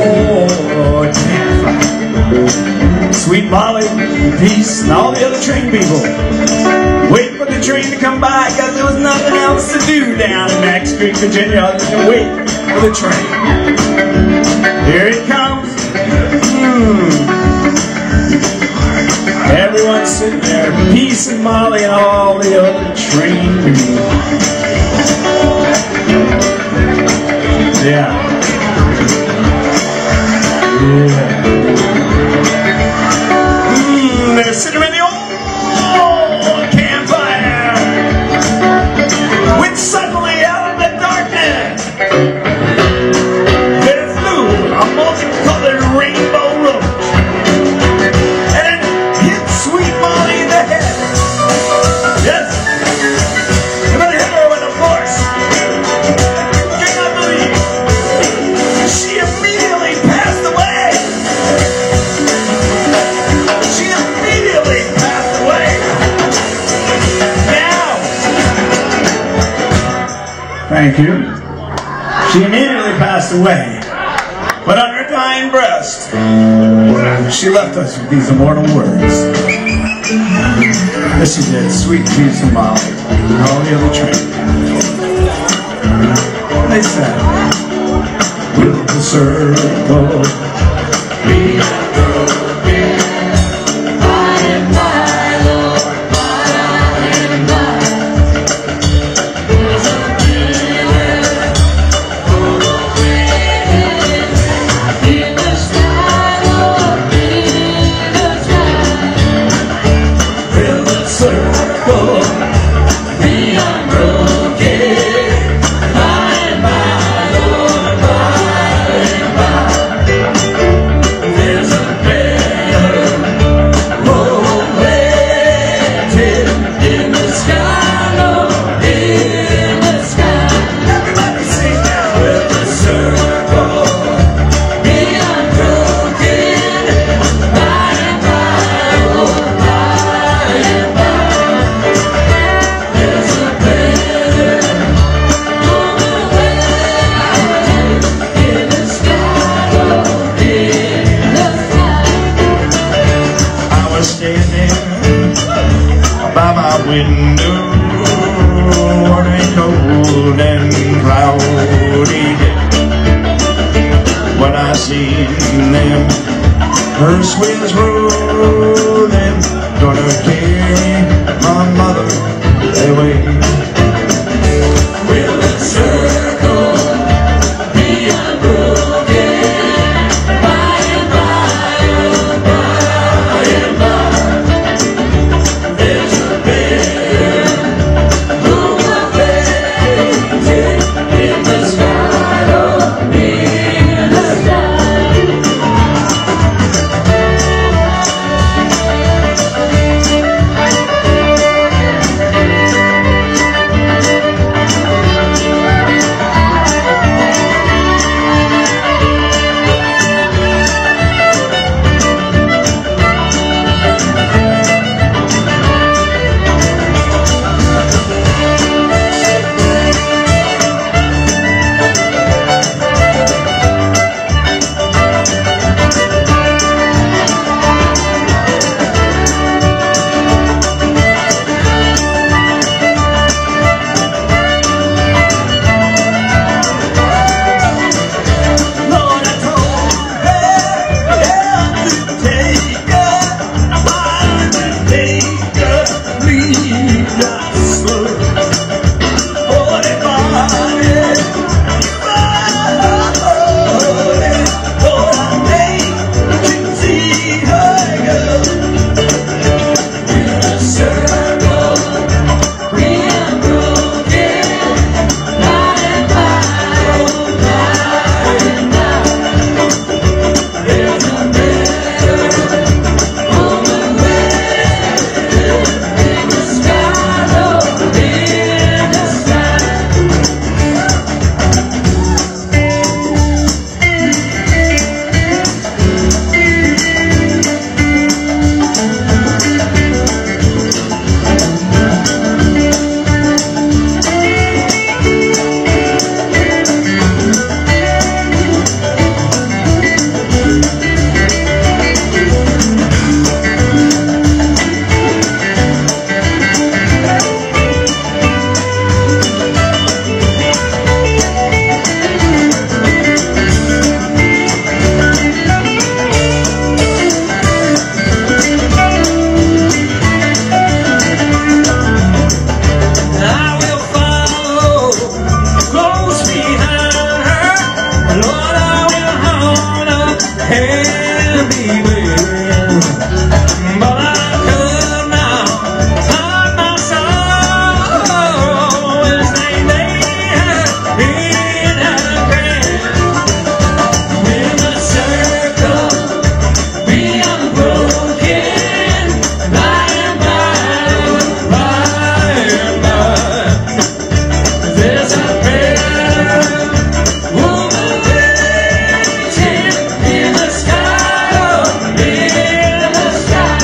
Oh, campfire. Sweet Molly, Peace, and all the other train people wait for the train to come by, because there was nothing else to do down in Max Creek, Virginia, other than wait for the train. Here it comes. Everyone's sitting there, Peace and Molly and all the other train people. Yeah. They're sitting in the old campfire, when suddenly out of the darkness there flew a multicolored rainbow roach, and it hit Sweet Molly in the head. Yes, and then it hit her with a force. Cannot believe she immediately passed away. She immediately passed away. Now, thank you. She immediately passed away, but on her dying breast, she left us with these immortal words. Yes, she did. Sweet Peace and Molly and all the other train. They said, will the circle be broken by and by, Lord, by and by? There's a river flowing in the sky, Lord, in the sky. Will the circle be unbroken by and by, Lord, by and by? There's a better road waiting in the sky, Lord, in the sky. Everybody sing now. Will the circle be unbroken by and by, Lord, by and by? There's a better road waiting in the sky, Lord, in the sky. I was standing by my window on a cold and cloudy day, when I seen them hearse wheels rolling, gonna carry my mother away. Will the circle be unbroken by and by, oh, by and by? There's a better road waiting in the sky, Lord, in the sky. Lord, I will hold up and be with, but I could not hide my sorrow as they lay in a grave. When the circle be unbroken, by and by, there's a better woman waiting in the sky, oh, in the sky.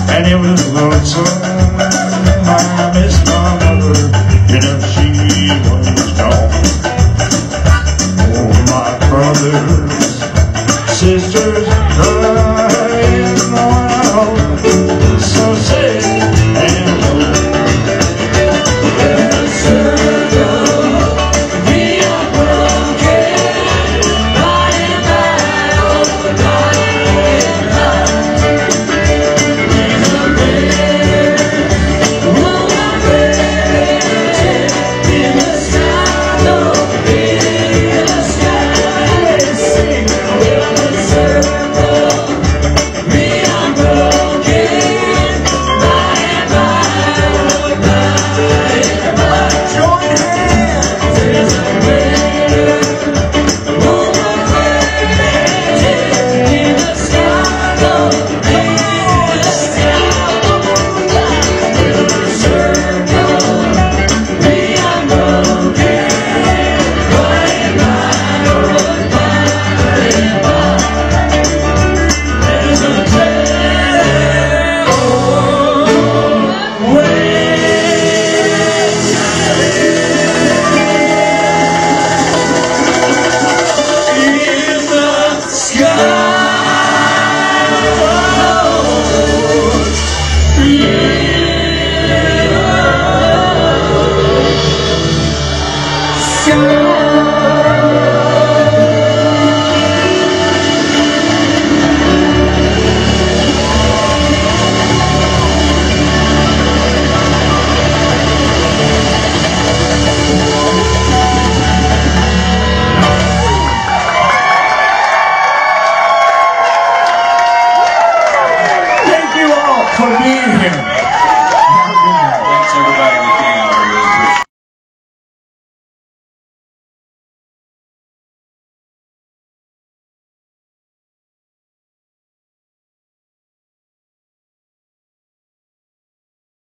And it was lonesome. I missed my mother, you know she was gone. Oh, my brothers, sisters,